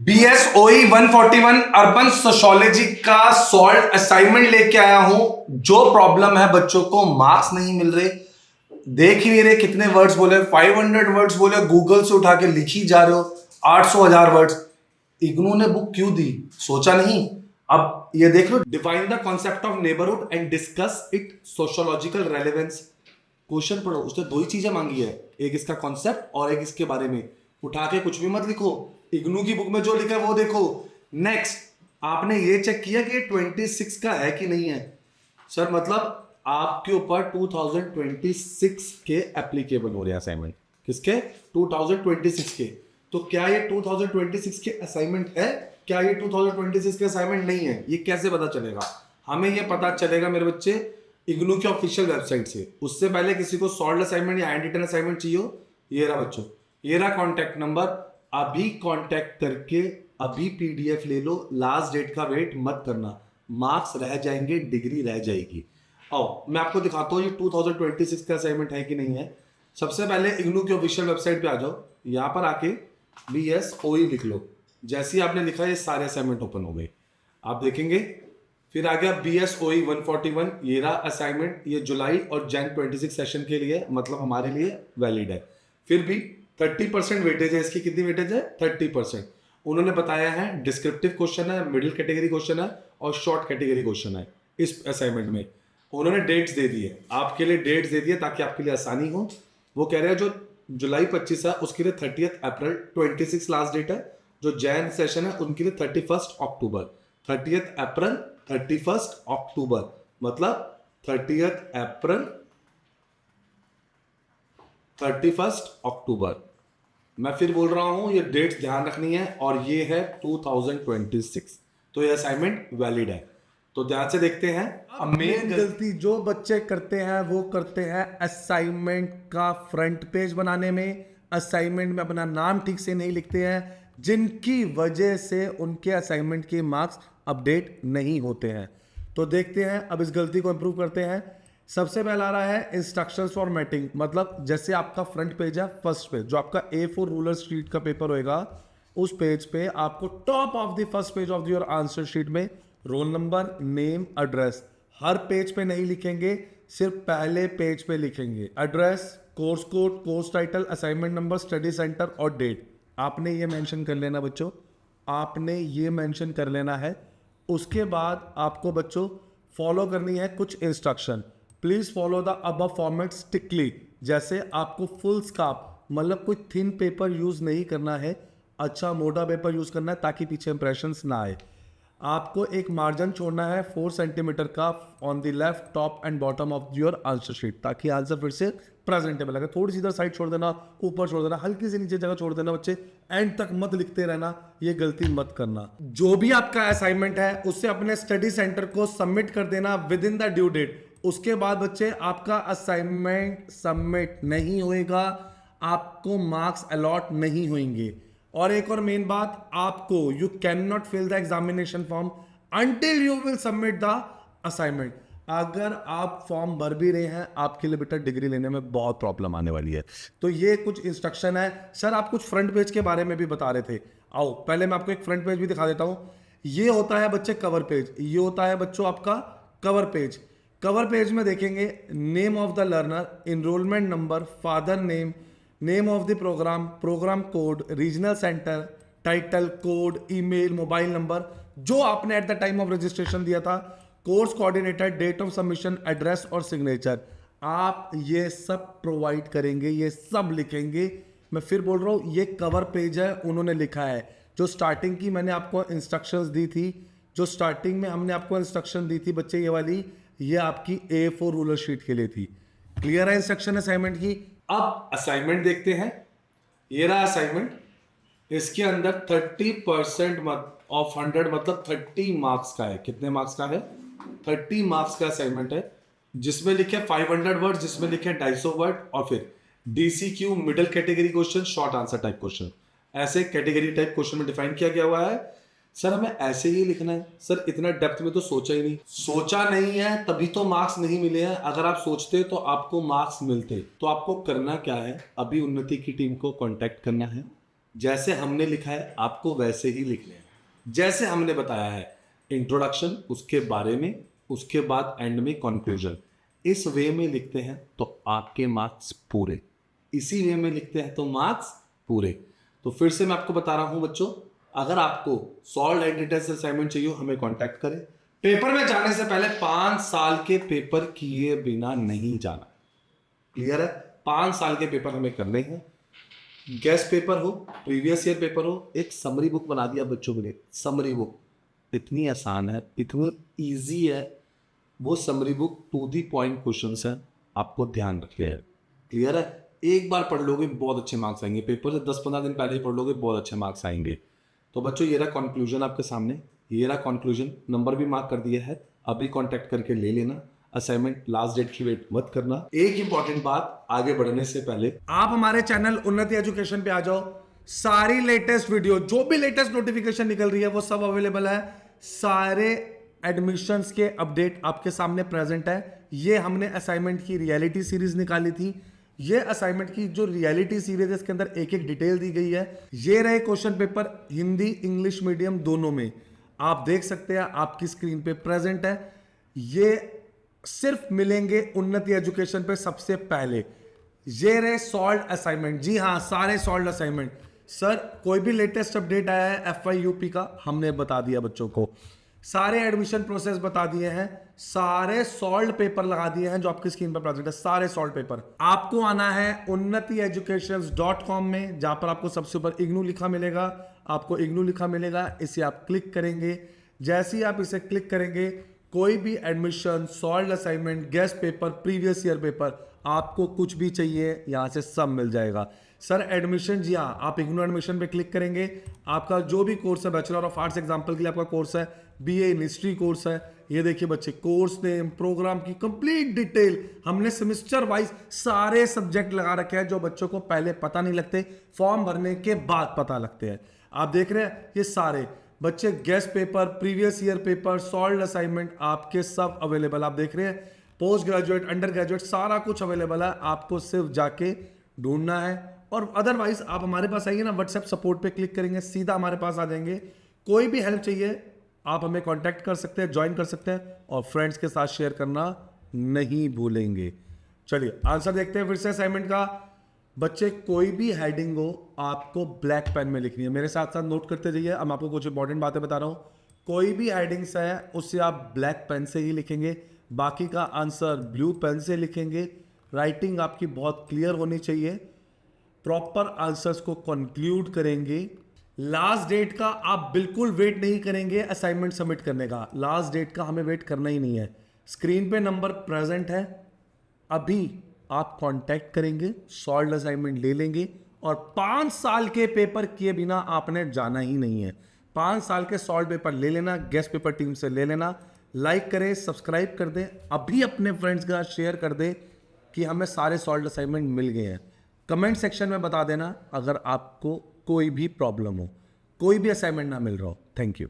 BSOE 141 urban sociology का solve assignment लेके आया हूं। जो प्रॉब्लम है, बच्चों को मार्क्स नहीं मिल रहे, देख ही नहीं रहे कितने वर्ड्स बोले, 500 वर्ड्स बोले, गूगल से उठा के लिख ही जा रहे हो 800,000 वर्ड्स। इग्नू ने बुक क्यों दी, सोचा नहीं? अब ये देख लो, define the concept of neighbourhood and discuss it sociological relevance. Question पढ़ो, उसने दो ही चीजें मांगी है, एक इसका कॉन्सेप्ट और एक इसके बारे में। उठा के कुछ भी मत लिखो, इग्नू की बुक में जो लिखा है वो देखो। नेक्स्ट, आपने ये चेक किया कि 26 का है कि नहीं है? सर मतलब आपके ऊपर 2026 के एप्लीकेबल हो रहे हैं असाइनमेंट। किसके? 2026 के। तो क्या ये 2026 के असाइनमेंट है, क्या ये 2026 के असाइनमेंट नहीं है? ये कैसे पता चलेगा? हमें ये पता चलेगा मेरे बच्चे इग्नू की ऑफिशियल वेबसाइट से। उससे पहले किसी को सॉल्व असाइनमेंट या हैंड रिटन असाइनमेंट चाहिए हो, ये रहा बच्चों, ये रहा कॉन्टैक्ट नंबर। अभी कांटेक्ट करके अभी पीडीएफ ले लो। लास्ट डेट का वेट मत करना, मार्क्स रह जाएंगे, डिग्री रह जाएगी। आओ मैं आपको दिखाता हूँ ये 2026 का असाइनमेंट है कि नहीं है। सबसे पहले इग्नू की ऑफिशियल वेबसाइट पे आ जाओ, यहाँ पर आके BSOE लिख लो। जैसे ही आपने लिखा ये सारे असाइनमेंट ओपन हो गए, आप देखेंगे। फिर आ गया BSOE 141, ये रहा असाइनमेंट। ये जुलाई और जैन 26 सेशन के लिए, मतलब हमारे लिए वैलिड है। फिर भी 30% वेटेज है इसकी। कितनी वेटेज है? 30%। उन्होंने बताया है डिस्क्रिप्टिव क्वेश्चन है, मिडिल कैटेगरी क्वेश्चन है और शॉर्ट कैटेगरी क्वेश्चन है इस असाइनमेंट में। उन्होंने डेट्स दे दी है आपके लिए, डेट्स दे दी है ताकि आपके लिए आसानी हो। वो कह रहे हैं जो जुलाई 25 है उसके लिए 30 अप्रैल 26 लास्ट डेट है। जो जैन सेशन है उनके लिए 31 अक्टूबर। 30 अप्रैल 31 अक्टूबर, मतलब 30 अप्रैल 31 अक्टूबर। मैं फिर बोल रहा हूं, ये डेट्स ध्यान रखनी है। और ये है 2026, तो ये असाइनमेंट वैलिड है। तो ध्यान से देखते हैं। अब मेन गलती जो बच्चे करते हैं वो करते हैं असाइनमेंट का फ्रंट पेज बनाने में, असाइनमेंट में अपना नाम ठीक से नहीं लिखते हैं, जिनकी वजह से उनके असाइनमेंट के मार्क्स अपडेट नहीं होते हैं। तो देखते हैं, अब इस गलती को इंप्रूव करते हैं। सबसे पहला आ रहा है इंस्ट्रक्शंस फॉर्मेटिंग। मतलब जैसे आपका फ्रंट पेज है, फर्स्ट पेज जो आपका A4 रूलर शीट का पेपर होएगा, उस पेज पे आपको top of the first page of your answer sheet में रोल नंबर, नेम, एड्रेस, हर पेज पे नहीं लिखेंगे, सिर्फ पहले पेज पे लिखेंगे। Address, course code, course title, assignment number, study centre और डेट। आपने ये मेंशन कर लेना बच्चों, आपने ये मेंशन कर लेना है। उसके बाद आपको बच्चों फॉलो करनी है कुछ instruction. Please follow the above format strictly. जैसे आपको फुल स्काप, मतलब कोई थिन पेपर यूज नहीं करना है, अच्छा मोटा पेपर यूज करना है ताकि पीछे इंप्रेशंस ना आए। आपको एक मार्जिन छोड़ना है 4 सेंटीमीटर का on the left top and bottom of your answer sheet, ताकि आंसर फिर से प्रेजेंटेबल लगे। थोड़ी सी इधर साइड छोड़ देना, ऊपर छोड़ देना, हल्की सी नीचे जगह छोड़ देना। बच्चे एंड तक मत लिखते रहना, ये गलती मत करना। जो भी आपका असाइनमेंट है उसे अपने स्टडी सेंटर को सबमिट कर देना within the due date. उसके बाद बच्चे आपका असाइनमेंट सबमिट नहीं होएगा, आपको मार्क्स अलॉट नहीं होंगे। और एक और मेन बात, आपको you can not fill the examination form until you will submit the assignment. अगर आप फॉर्म भर भी रहे हैं, आपके लिए बेटा डिग्री लेने में बहुत प्रॉब्लम आने वाली है। तो ये कुछ इंस्ट्रक्शन है। सर आप कुछ फ्रंट पेज के बारे में भी बता रहे थे, आओ पहले मैं आपको एक फ्रंट पेज भी दिखा देता हूं। ये होता है बच्चे कवर पेज, ये होता है बच्चों आपका कवर पेज। कवर पेज में देखेंगे name of the learner, enrolment number, father name, name of the programme, programme code, regional centre, title, code, email, mobile number जो आपने at the time of registration दिया था, course coordinator, date of submission, address और signature. आप ये सब provide करेंगे, ये सब लिखेंगे। मैं फिर बोल रहा हूँ, ये कवर पेज है, उन्होंने लिखा है। जो स्टार्टिंग की मैंने आपको इंस्ट्रक्शंस दी थी, जो स्टार्टिंग में हमने आपको इंस्ट्रक्शन दी थी बच्चे, ये वाली, ये आपकी A4 रूलर शीट के लिए थी। क्लियर है इंस्ट्रक्शन असाइनमेंट की? अब असाइनमेंट देखते हैं। ये रहा असाइनमेंट। इसके अंदर 30% ऑफ 100 मतलब 30 मार्क्स का है। कितने मार्क्स का है? 30 मार्क्स का असाइनमेंट है, जिसमें लिखे 500 वर्ड, जिसमें लिखे 250 वर्ड, और फिर DCQ middle category question, short answer type question. ऐसे कैटेगरी टाइप क्वेश्चन में डिफाइन किया गया हुआ है। सर हमें ऐसे ही लिखना है। सर इतना डेप्थ में तो सोचा ही नहीं, सोचा नहीं है तभी तो मार्क्स नहीं मिले हैं। अगर आप सोचते तो आपको मार्क्स मिलते। तो आपको करना क्या है, अभी उन्नति की टीम को कांटेक्ट करना है, जैसे हमने लिखा है आपको वैसे ही लिखने हैं। जैसे हमने बताया है इंट्रोडक्शन, उसके बारे में, उसके बाद एंड में कंक्लूजन, इस वे में लिखते हैं तो आपके मार्क्स पूरे, इसी वे में लिखते हैं तो मार्क्स पूरे। तो फिर से मैं आपको बता रहा हूं बच्चों, अगर आपको सॉल्व एंड टेस्ट असाइनमेंट चाहिए हमें कांटेक्ट करें। पेपर में जाने से पहले 5 साल के पेपर किए बिना नहीं जाना। क्लियर है? 5 साल के पेपर हमें करने हैं। गेस्ट पेपर हो, प्रीवियस ईयर पेपर हो, एक समरी बुक बना दिया बच्चों के लिए। समरी बुक इतनी आसान है, इतनी इजी है, वो summary book to the point questions है, आपको ध्यान रखिए। क्लियर है? एक बार पढ़ लोगे बहुत अच्छे मार्क्स आएंगे, पेपर से 10-15 दिन पहले ही पढ़ लोगे बहुत अच्छे मार्क्स आएंगे। तो बच्चों ये रहा कंक्लूजन आपके सामने, ये रहा कंक्लूजन, नंबर भी मार्क कर दिया है, अभी कांटेक्ट करके ले लेना। असाइनमेंट लास्ट डेट की वेट मत करना। एक इंपॉर्टेंट बात, आगे बढ़ने से पहले आप हमारे चैनल उन्नति एजुकेशन पे आ जाओ, सारी लेटेस्ट वीडियो, जो भी लेटेस्ट नोटिफिकेशन निकल रही है वो सब अवेलेबल है। सारे एडमिशंस के अपडेट आपके सामने प्रेजेंट है। ये हमने असाइनमेंट की रियलिटी सीरीज निकाली थी। ये असाइनमेंट की जो रियलिटी सीरीज है इसके अंदर एक एक डिटेल दी गई है। ये रहे question paper, Hindi English medium दोनों में, आप देख सकते हैं आपकी स्क्रीन पे प्रेजेंट है। ये सिर्फ मिलेंगे उन्नति एजुकेशन पे सबसे पहले। ये रहे सॉल्व असाइनमेंट, जी हाँ सारे सॉल्व असाइनमेंट। सर कोई भी लेटेस्ट अपडेट आया है FYUP का हमने बता दिया बच्चों को, सारे एडमिशन प्रोसेस बता दिए हैं, सारे सॉल्व पेपर लगा दिए हैं जो आपकी स्क्रीन पर प्रेजेंट है, सारे सॉल्व पेपर। आपको आना है unnatieducations.com में, जहां पर आपको सबसे ऊपर इग्नू लिखा मिलेगा, आपको इग्नू लिखा मिलेगा, इसे आप क्लिक करेंगे। जैसे ही आप इसे क्लिक करेंगे कोई भी admission, solve assignment, guest paper, previous year paper, आपको कुछ भी चाहिए यहां से सब मिल जाएगा। सर एडमिशन, जी हाँ, आप इग्नू एडमिशन पे क्लिक करेंगे, आपका जो भी कोर्स है, बैचलर ऑफ आर्ट्स एग्जांपल के लिए आपका कोर्स है, BA इन हिस्ट्री कोर्स है, ये देखिए बच्चे कोर्स नेम, प्रोग्राम की कंप्लीट डिटेल हमने सेमेस्टर वाइज सारे सब्जेक्ट लगा रखे हैं जो बच्चों को पहले पता नहीं लगते, फॉर्म भरने के बाद पता लगते हैं। आप देख रहे हैं ये सारे बच्चे guest paper, previous year paper, solve assignment आपके सब अवेलेबल। आप देख रहे हैं पोस्ट ग्रेजुएट, अंडर ग्रेजुएट, सारा कुछ अवेलेबल है, आपको सिर्फ जाके ढूंढना है। और अदरवाइज आप हमारे पास आइए ना, व्हाट्सएप सपोर्ट पे क्लिक करेंगे सीधा हमारे पास आ जाएंगे। कोई भी हेल्प चाहिए आप हमें कांटेक्ट कर सकते हैं, ज्वाइन कर सकते हैं, और फ्रेंड्स के साथ शेयर करना नहीं भूलेंगे। चलिए आंसर देखते हैं फिर से असाइनमेंट का। बच्चे कोई भी हेडिंग हो आपको ब्लैक पेन में लिखनी है, मेरे साथ साथ नोट करते जाइए, अब आपको कुछ इंपॉर्टेंट बातें बता रहा हूं। कोई भी हेडिंग्स है उससे आप ब्लैक पेन से ही लिखेंगे, बाकी का आंसर ब्लू पेन से लिखेंगे। राइटिंग आपकी बहुत क्लियर होनी चाहिए, प्रॉपर आंसर्स को कंक्लूड करेंगे। लास्ट डेट का आप बिल्कुल वेट नहीं करेंगे असाइनमेंट सबमिट करने का, लास्ट डेट का हमें वेट करना ही नहीं है। स्क्रीन पे नंबर प्रेजेंट है, अभी आप कांटेक्ट करेंगे, सॉल्व असाइनमेंट ले लेंगे, और 5 साल के पेपर किए बिना आपने जाना ही नहीं है। 5 साल के सॉल्व पेपर ले लेना, गेस्ट पेपर टीम से ले लेना। लाइक करें, सब्सक्राइब कर दें, अभी अपने फ्रेंड्स का शेयर कर दें कि हमें सारे सॉल्व असाइनमेंट मिल गए हैं। कमेंट सेक्शन में बता देना अगर आपको कोई भी प्रॉब्लम हो, कोई भी असाइनमेंट ना मिल रहा हो। Thank you.